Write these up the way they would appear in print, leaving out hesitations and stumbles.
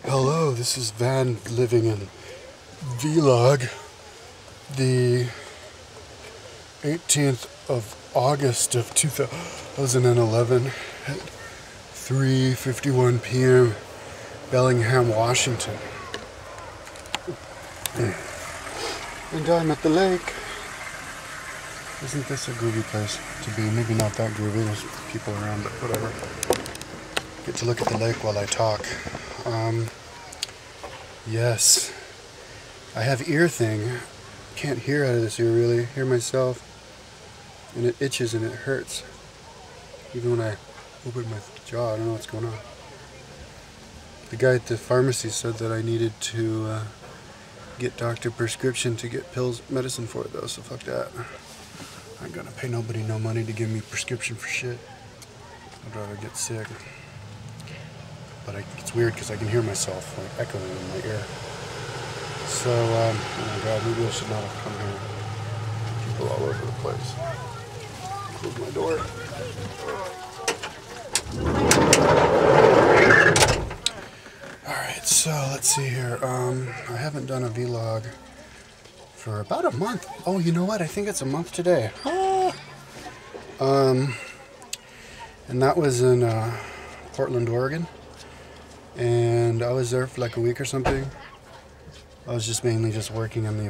Hello, this is Van living in Vlog, the 18th of August of 2011 at 3:51 p.m. Bellingham, Washington. And I'm at the lake. Isn't this a groovy place to be? Maybe not that groovy, there's people around, but whatever. Get to look at the lake while I talk. Yes, I have ear thing. Can't hear out of this ear really, hear myself, and it itches and it hurts. Even when I open my jaw, I don't know what's going on. The guy at the pharmacy said that I needed to get doctor prescription to get pills, medicine for it though, so fuck that. I ain't gonna pay nobody no money to give me prescription for shit. I'd rather get sick. But it's weird because I can hear myself like echoing in my ear. So, oh my god, maybe I should not have come here. People all over the place. Close my door. Alright, so let's see here. I haven't done a vlog for about a month. Oh, you know what? I think it's a month today. And that was in Portland, Oregon. And I was there for like a week or something. I was just mainly just working in the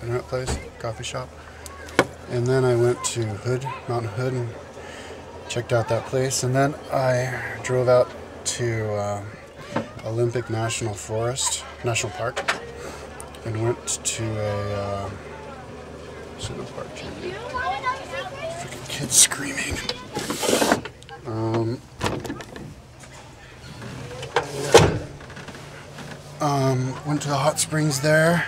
internet place, coffee shop. And then I went to Mountain Hood, and checked out that place. And then I drove out to Olympic National Park, and went to a park. Freaking kids screaming. Went to the hot springs there,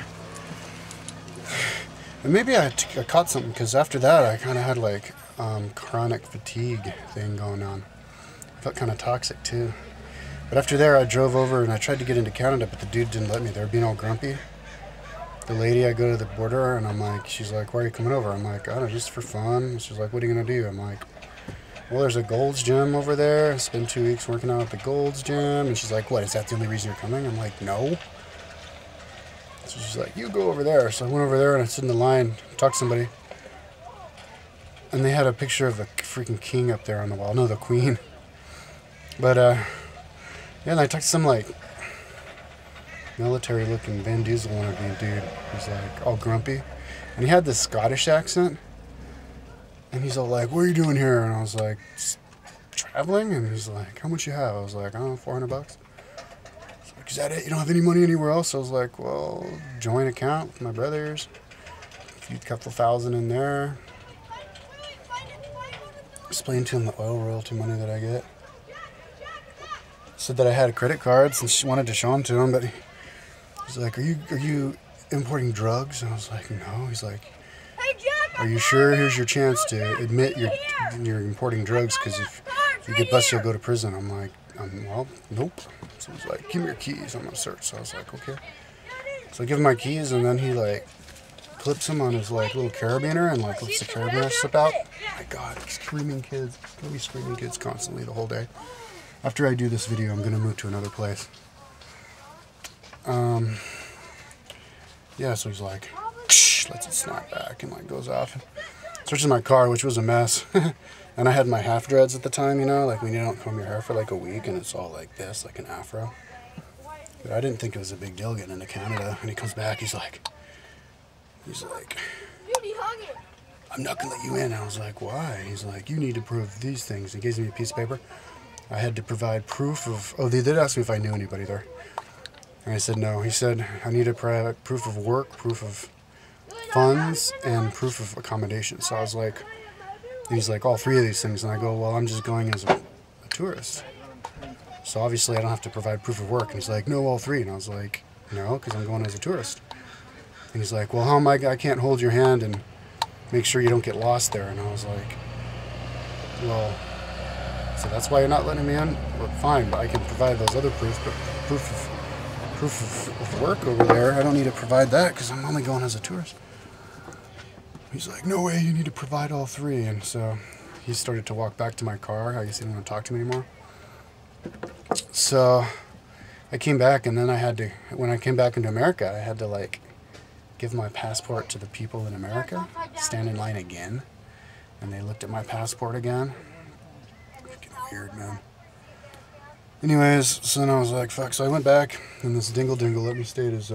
and maybe I caught something because after that I kind of had like chronic fatigue thing going on. I felt kind of toxic too. But after there I drove over and I tried to get into Canada, but the dude didn't let me. They were being all grumpy. The lady, I go to the border and I'm like, she's like, why are you coming over? I'm like, I don't know, just for fun. And she's like, what are you gonna do? I'm like, well, there's a Gold's Gym over there. I spent 2 weeks working out at the Gold's Gym. And she's like, what, is that the only reason you're coming? I'm like, no. So she's like, you go over there. So I went over there and I stood in the line, talked to somebody. And they had a picture of the freaking king up there on the wall. No, the queen. But, yeah, and I talked to some, like, military-looking Van Diesel wannabe dude. He's, like, all grumpy. And he had this Scottish accent. And he's all like, what are you doing here? And I was like, traveling? And he's like, how much you have? I was like, I don't know, $400. He's like, is that it? You don't have any money anywhere else? I was like, well, joint account with my brothers. A few couple thousand in there. Explained to him the oil royalty money that I get. Said that I had credit cards and she wanted to show them to him, but he's like, are you importing drugs? And I was like, no. He's like, are you sure? Here's your chance to admit you're importing drugs, because if you get busted, you'll go to prison. I'm like, well, nope. So he's like, give me your keys, I'm gonna search. So I was like, okay. So I give him my keys, and then he like clips them on his like little carabiner and like lets the carabiner slip out. Oh my god, screaming kids. Gonna be screaming kids constantly the whole day. After I do this video, I'm gonna move to another place. Yeah, so he's like, lets it snap back and like goes off. Searches my car, which was a mess. And I had my half dreads at the time, you know, like when you don't comb your hair for like a week and it's all like this, like an afro. But I didn't think it was a big deal getting into Canada. And he comes back, he's like, I'm not gonna let you in. I was like, why? He's like, you need to prove these things. He gives me a piece of paper. I had to provide proof of, oh, they did ask me if I knew anybody there. And I said no. He said, I need to provide proof of work, proof of funds, and proof of accommodation. So I was like, he's like, all three of these things. And I go, well, I'm just going as a tourist. So obviously I don't have to provide proof of work. And he's like, no, all three. And I was like, no, because I'm going as a tourist. And he's like, well, how am I can't hold your hand and make sure you don't get lost there. And I was like, well, so that's why you're not letting me in? Well, fine, but I can provide those other proofs, but proof of work over there, I don't need to provide that because I'm only going as a tourist. He's like, no way, you need to provide all three. And so he started to walk back to my car. I guess he didn't want to talk to me anymore. So I came back, and then I had to, when I came back into America, I had to like give my passport to the people in America, stand in line again, and they looked at my passport again. Freaking weird, man. Anyways, so then I was like, fuck. So I went back, and this dingle let me stay at his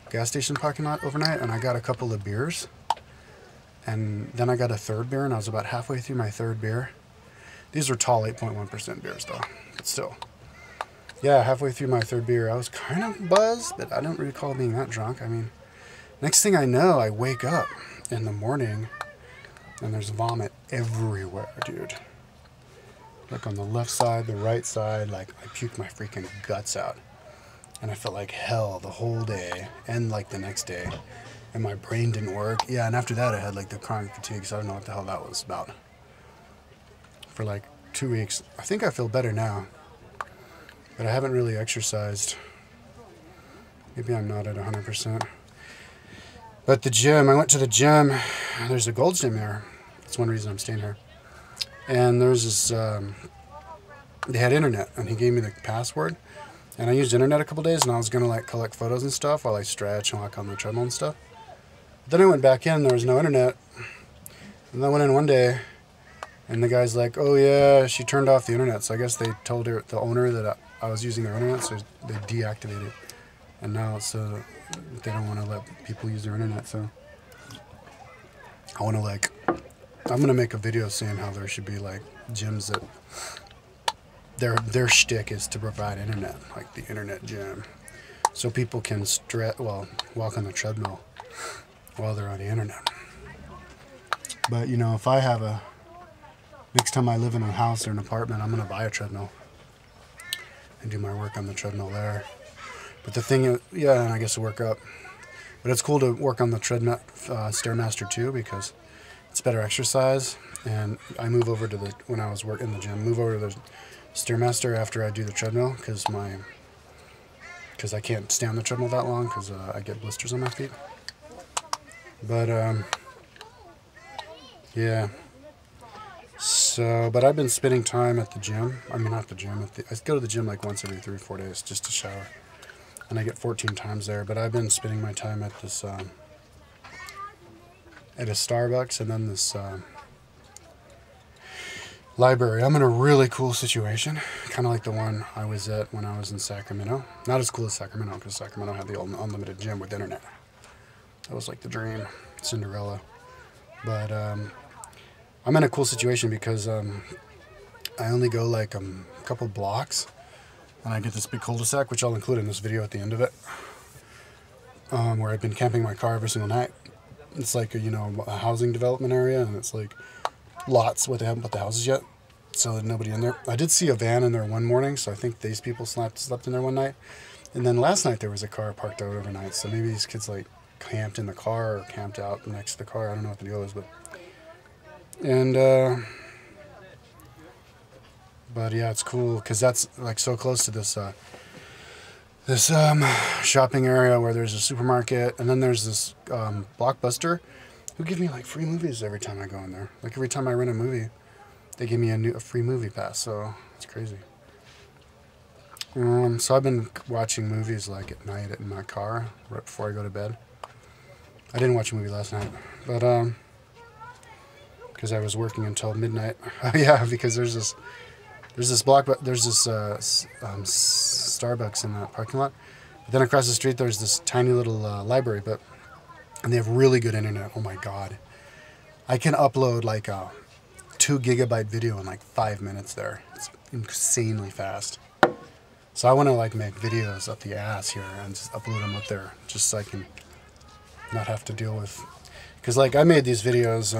gas station parking lot overnight, and I got a couple of beers. And then I got a third beer, and I was about halfway through my third beer. These are tall 8.1% beers, though. But still. Yeah, halfway through my third beer, I was kind of buzzed, but I don't recall being that drunk. I mean, next thing I know, I wake up in the morning, and there's vomit everywhere, dude. Like on the left side, the right side, like I puked my freaking guts out. And I felt like hell the whole day, and like the next day. And my brain didn't work. Yeah, and after that I had like the chronic fatigue, so I don't know what the hell that was about. For like 2 weeks. I think I feel better now. But I haven't really exercised. Maybe I'm not at 100%. But the gym, I went to the gym. There's a Gold's Gym there. That's one reason I'm staying here. And there's this, they had internet, and he gave me the password. And I used internet a couple days, and I was going to like collect photos and stuff while I stretch and walk on the treadmill and stuff. But then I went back in, there was no internet. And I went in one day, and the guy's like, oh yeah, she turned off the internet. So I guess they told her, the owner, that I was using their internet, so they deactivated it. And now it's, they don't want to let people use their internet, so I want to like, I'm going to make a video saying how there should be like gyms that their shtick is to provide internet, like the internet gym, so people can walk on the treadmill while they're on the internet. But you know, if I have next time I live in a house or an apartment, I'm going to buy a treadmill and do my work on the treadmill there. But the thing is, yeah, and I guess to work up. But it's cool to work on the treadmill, Stairmaster too, because it's better exercise. And I move over to when I was working in the gym, move over to the Stairmaster after I do the treadmill, because I can't stay on the treadmill that long because I get blisters on my feet. But yeah. So, but I've been spending time at the gym. I mean, not the gym. I go to the gym like once every 3 or 4 days just to shower, and I get 14 times there. But I've been spending my time at this at a Starbucks, and then this library. I'm in a really cool situation, kind of like the one I was at when I was in Sacramento. Not as cool as Sacramento, because Sacramento had the unlimited gym with internet. That was like the dream, Cinderella. But I'm in a cool situation because I only go like a couple blocks, and I get this big cul-de-sac, which I'll include in this video at the end of it, where I've been camping my car every single night. It's like a housing development area, and it's like lots where they haven't put the houses yet, so there's nobody in there. I did see a van in there one morning, so I think these people slept in there one night. And then last night there was a car parked out overnight, so maybe these kids like camped in the car or camped out next to the car. I don't know what the deal is, but yeah, it's cool because that's like so close to this shopping area where there's a supermarket, and then there's this Blockbuster who give me like free movies every time I go in there. Like every time I rent a movie, they give me a free movie pass, so it's crazy. So I've been watching movies like at night in my car right before I go to bed. I didn't watch a movie last night, but because I was working until midnight. Yeah, because there's this Starbucks in that parking lot. But then across the street there's this tiny little library, and they have really good internet. Oh my god, I can upload like a 2 gigabyte video in like 5 minutes there. It's insanely fast. So I want to like make videos up the ass here and just upload them up there, just so I can not have to deal with, because like I made these videos,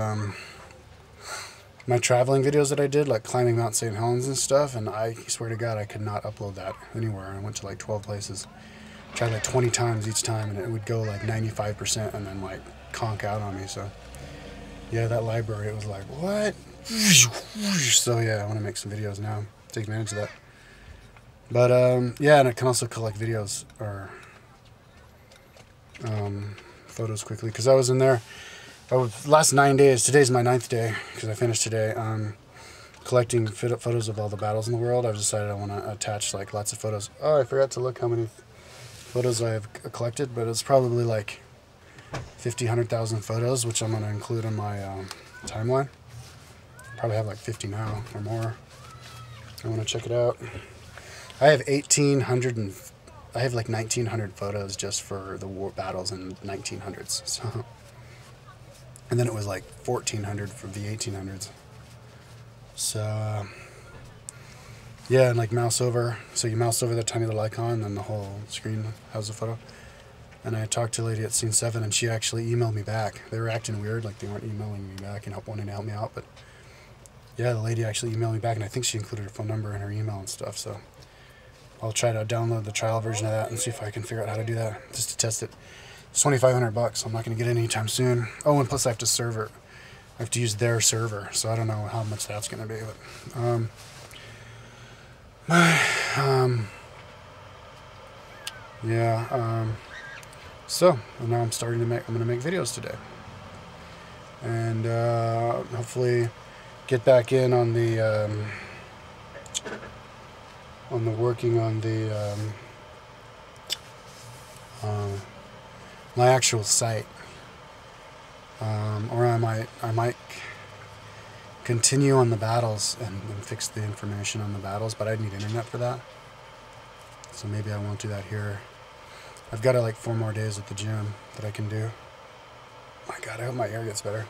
my traveling videos that I did, like climbing Mount St. Helens and stuff, and I swear to God I could not upload that anywhere. I went to like 12 places, tried like 20 times each time, and it would go like 95% and then like conk out on me. So yeah, that library, it was like, what? So yeah, I want to make some videos now, take advantage of that. But yeah, and I can also collect videos or photos quickly, because I was in there last 9 days. Today's my 9th day because I finished today. collecting photos of all the battles in the world. I've decided I want to attach like lots of photos. Oh, I forgot to look how many photos I have collected, but it's probably like 100,000 photos, which I'm going to include in my timeline. Probably have like 50 now or more. I want to check it out. I have 1,800 and I have like 1,900 photos just for the war battles in 1900s. So, and then it was like 1,400 for the 1800s. So yeah, and like mouse over. So you mouse over that tiny little icon, and then the whole screen has a photo. And I talked to a lady at Scene 7, and she actually emailed me back. They were acting weird, like they weren't emailing me back and wanting to help me out. But yeah, the lady actually emailed me back, and I think she included her phone number in her email and stuff. So I'll try to download the trial version of that and see if I can figure out how to do that, just to test it. It's $2,500. I'm not going to get it anytime soon. Oh, and plus I have to serve it. I have to use their server, so I don't know how much that's going to be. But yeah. So now I'm starting to make. I'm going to make videos today, and hopefully get back in on the working on the my actual site, or I might continue on the battles and fix the information on the battles, but I'd need internet for that, so maybe I won't do that here. I've got like 4 more days at the gym that I can do. My God, I hope my hair gets better.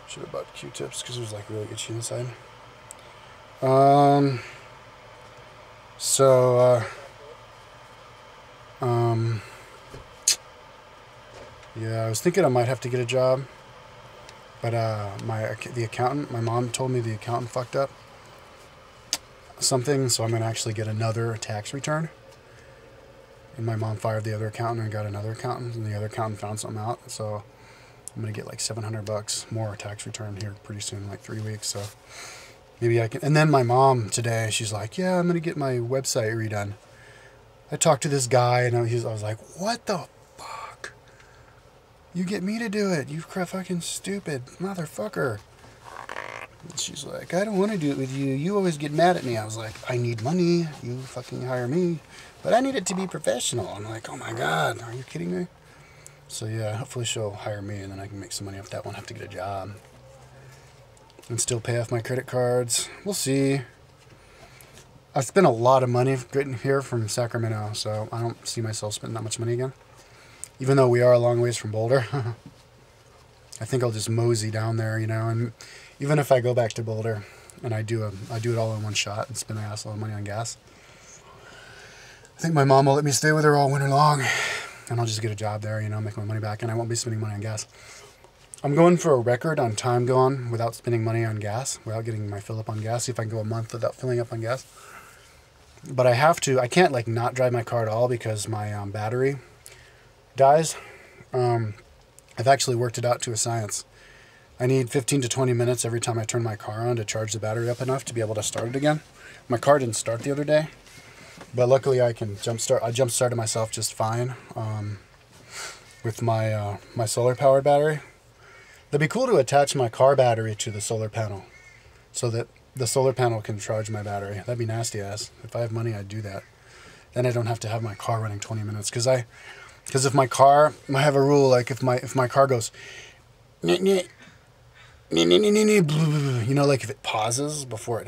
Should have bought Q-tips because it was like really itchy inside. Yeah, I was thinking I might have to get a job, but the accountant, my mom told me the accountant fucked up something, so I'm gonna actually get another tax return. And my mom fired the other accountant and got another accountant, and the other accountant found something out, so I'm gonna get like $700 more tax return here pretty soon, like 3 weeks. So maybe I can. And then my mom today, she's like, "Yeah, I'm gonna get my website redone." I talked to this guy, and I was like, "What the fuck? You get me to do it? You fucking stupid motherfucker." And she's like, "I don't want to do it with you. You always get mad at me." I was like, "I need money. You fucking hire me. But I need it to be professional." I'm like, "Oh my God, are you kidding me?" So yeah, hopefully she'll hire me, and then I can make some money off that one. Have to get a job and still pay off my credit cards. We'll see. I spent a lot of money getting here from Sacramento, so I don't see myself spending that much money again. Even though we are a long ways from Boulder, I think I'll just mosey down there, you know. And even if I go back to Boulder and I do it all in one shot and spend my ass a lot of money on gas, I think my mom will let me stay with her all winter long, and I'll just get a job there, you know, make my money back, and I won't be spending money on gas. I'm going for a record on time gone without spending money on gas, without getting my fill up on gas. See if I can go a month without filling up on gas. But I have to. I can't like not drive my car at all because my battery dies. I've actually worked it out to a science. I need 15 to 20 minutes every time I turn my car on to charge the battery up enough to be able to start it again. My car didn't start the other day, but luckily I can jumpstart. I jump-started myself just fine with my my solar powered battery. It'd be cool to attach my car battery to the solar panel so that the solar panel can charge my battery. That'd be nasty ass. If I have money, I'd do that. Then I don't have to have my car running 20 minutes. Because if my car, I have a rule, like if my car goes, you know, like if it pauses before it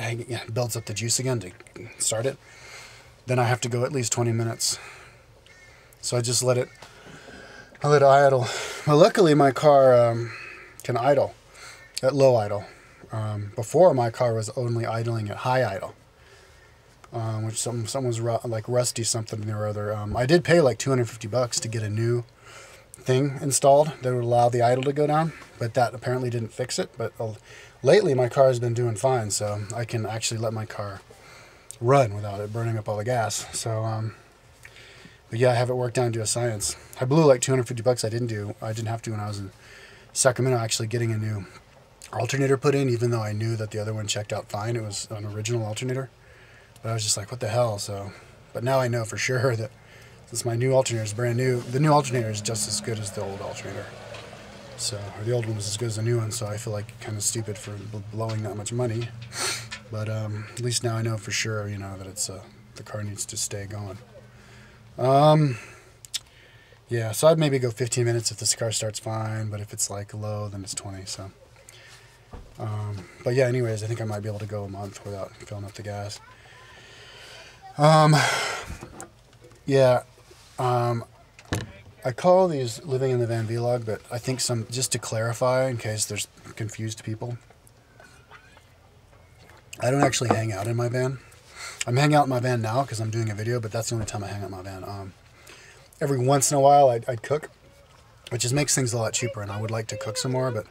builds up the juice again to start it, then I have to go at least 20 minutes. So I just let it idle. Well, luckily my car can idle at low idle. Before my car was only idling at high idle, which someone's like rusty something or other. I did pay like $250 to get a new thing installed that would allow the idle to go down, but that apparently didn't fix it. But lately my car has been doing fine, so I can actually let my car run without it burning up all the gas. So but yeah, I have it worked down to a science. I blew like $250. I didn't have to when I was in Sacramento actually getting a new alternator put in, even though I knew that the other one checked out fine. It was an original alternator, but I was just like, what the hell? So, but now I know for sure that since my new alternator is brand new, the new alternator is just as good as the old alternator. So, or the old one was as good as the new one, so I feel like kind of stupid for blowing that much money. But at least now I know for sure, you know, that it's the car needs to stay going. Yeah, so I'd maybe go 15 minutes if this car starts fine, but if it's like low, then it's 20. So, but yeah, anyways, I think I might be able to go a month without filling up the gas. Yeah, I call these living in the van vlog, but I think just to clarify, in case there's confused people, I don't actually hang out in my van. I'm hanging out in my van now because I'm doing a video, but that's the only time I hang out in my van. Every once in a while, I'd cook, which just makes things a lot cheaper, and I would like to cook some more, but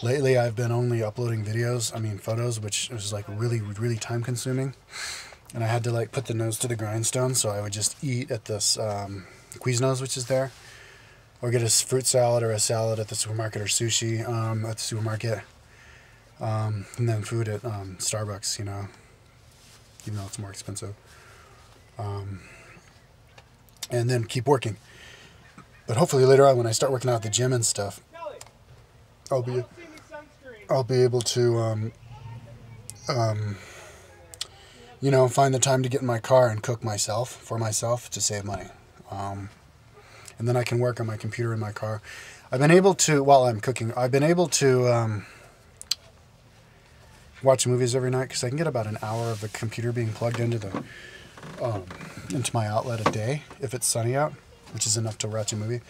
lately I've been only uploading photos, which is like really, really time consuming. And I had to like put the nose to the grindstone, so I would just eat at this Quiznos, which is there, or get a fruit salad or a salad at the supermarket, or sushi at the supermarket, and then food at Starbucks, you know, even though it's more expensive, and then keep working. But hopefully later on, when I start working out at the gym and stuff, I'll be able to you know, find the time to get in my car and cook for myself to save money. And then I can work on my computer in my car. I've been able to, while I'm cooking, I've been able to watch movies every night because I can get about an hour of the computer being plugged into my outlet a day if it's sunny out, which is enough to watch a movie.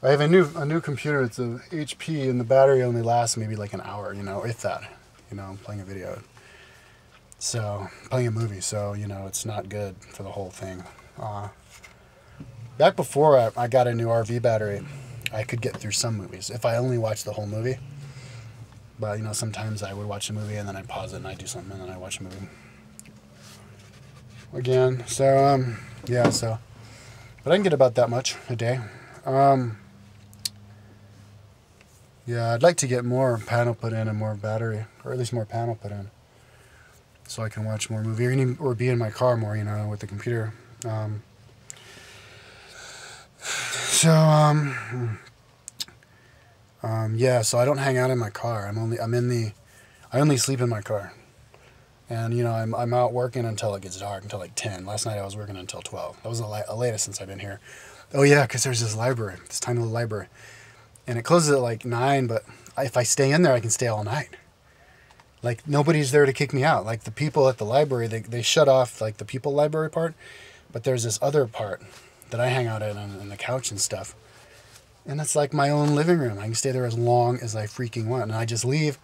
I have a new computer. It's a HP, and the battery only lasts maybe like an hour, you know, if that. You know, I'm playing a video. So, playing a movie, so, you know, it's not good for the whole thing. Back before I got a new RV battery, I could get through some movies if I only watched the whole movie. But, you know, sometimes I would watch a movie and then I'd pause it and I'd do something and then I'd watch a movie again. So, yeah, so. But I can get about that much a day. Yeah, I'd like to get more panel put in and more battery, or at least more panel put in, so I can watch more movie or be in my car more, you know, with the computer. Yeah, so I don't hang out in my car. I only sleep in my car. And, you know, I'm out working until it gets dark, until like 10. Last night I was working until 12. That was the latest since I've been here. Oh yeah, because there's this tiny little library. And it closes at like 9, but if I stay in there, I can stay all night. Like, nobody's there to kick me out. Like, the people at the library, they shut off, like, the people library part. But there's this other part that I hang out in on the couch and stuff. And it's like my own living room. I can stay there as long as I freaking want. And I just leave,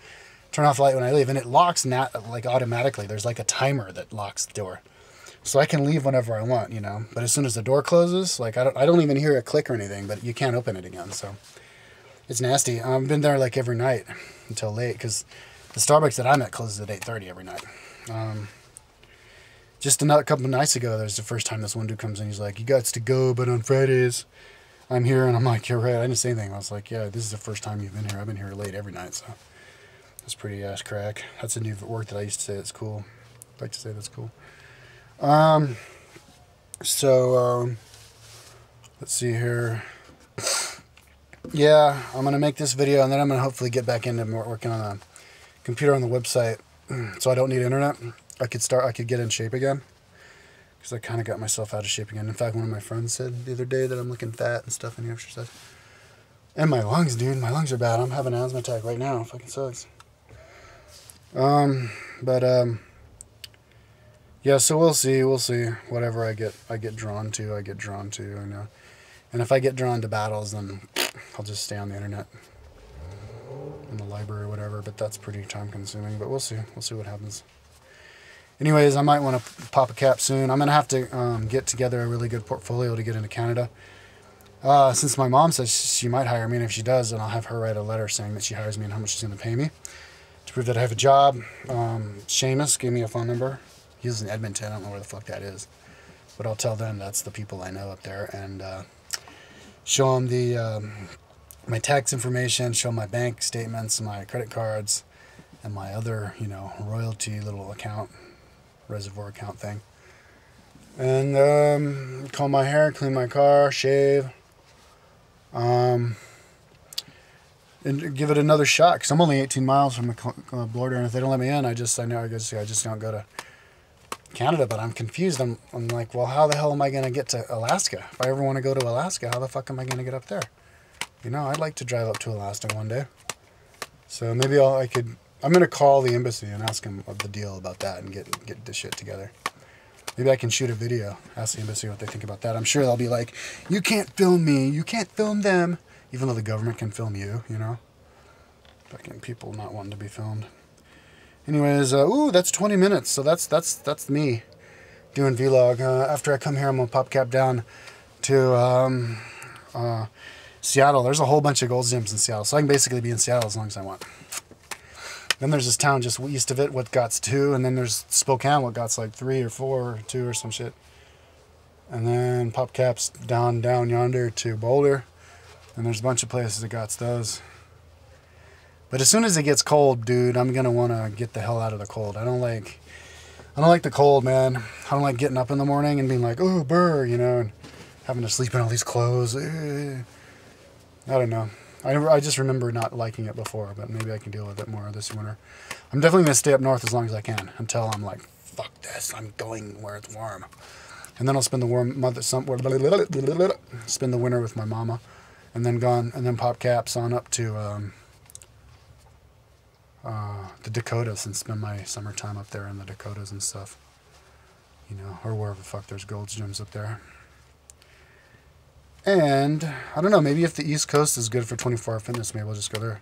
turn off the light when I leave. And it locks, like, automatically. There's, like, a timer that locks the door. So I can leave whenever I want, you know. But as soon as the door closes, like, I don't even hear a click or anything. But you can't open it again, so it's nasty. I've been there, like, every night until late, because the Starbucks that I'm at closes at 8:30 every night. Just a couple of nights ago, there's the first time this one dude comes in. He's like, "You got to go, but on Fridays, I'm here." And I'm like, "You're right." I didn't say anything. I was like, "Yeah, this is the first time you've been here. I've been here late every night, so that's pretty ass crack." That's a new word that I used to say that's cool. I like to say that's cool. Let's see here. Yeah, I'm gonna make this video, and then I'm gonna hopefully get back into working on a computer on the website, so I don't need internet. I could get in shape again, because I kind of got myself out of shape again. In fact, one of my friends said the other day that I'm looking fat and stuff, and he exercise. And my lungs, dude, my lungs are bad. I'm having an asthma attack right now. It fucking sucks. Yeah, so we'll see. Whatever I get drawn to, you know. And if I get drawn to battles, then I'll just stay on the internet, in the library or whatever. But that's pretty time consuming. But we'll see. We'll see what happens. Anyways, I might want to pop a cap soon. I'm gonna have to get together a really good portfolio to get into Canada. Since my mom says she might hire me, and if she does, then I'll have her write a letter saying that she hires me and how much she's gonna pay me to prove that I have a job. Seamus gave me a phone number. He lives in Edmonton. I don't know where the fuck that is, but I'll tell them that's the people I know up there, and show them my tax information, show my bank statements, my credit cards, and my other, you know, royalty little account, reservoir account thing. And comb my hair, clean my car, shave. and give it another shot. Because I'm only 18 miles from the border, and if they don't let me in, I guess I just don't go to Canada. But I'm confused. I'm like, well, how the hell am I going to get to Alaska? If I ever want to go to Alaska, how the fuck am I going to get up there? You know, I'd like to drive up to Alaska one day. So maybe I'm going to call the embassy and ask them the deal about that and get this shit together. Maybe I can shoot a video, ask the embassy what they think about that. I'm sure they'll be like, you can't film me, you can't film them. Even though the government can film you, you know? Fucking people not wanting to be filmed. Anyways, ooh, that's 20 minutes. So that's me doing vlog. After I come here, I'm going to pop cap down to Seattle. There's a whole bunch of Gold's Gyms in Seattle. So I can basically be in Seattle as long as I want. Then there's this town just east of it, what got's 2, and then there's Spokane, what got's like 3 or 4 or 2 or some shit. And then pop caps down yonder to Boulder, and there's a bunch of places that got's those. But as soon as it gets cold, dude, I'm gonna want to get the hell out of the cold. I don't like the cold, man. I don't like getting up in the morning and being like, oh, burr, you know, and having to sleep in all these clothes. I don't know. I just remember not liking it before, but maybe I can deal with it more this winter. I'm definitely going to stay up north as long as I can until I'm like, fuck this, I'm going where it's warm. And then I'll spend the winter with my mama, and then pop caps on up to the Dakotas and spend my summertime up there in the Dakotas and stuff. You know, or wherever the fuck there's Gold's Gyms up there. And, I don't know, maybe if the East Coast is good for 24-hour fitness, maybe we'll just go there.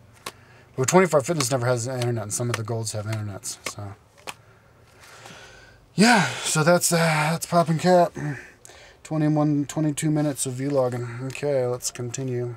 But 24-hour fitness never has internet, and some of the Golds have internets, so. Yeah, so that's popping cap. 22 minutes of vlogging. Okay, let's continue.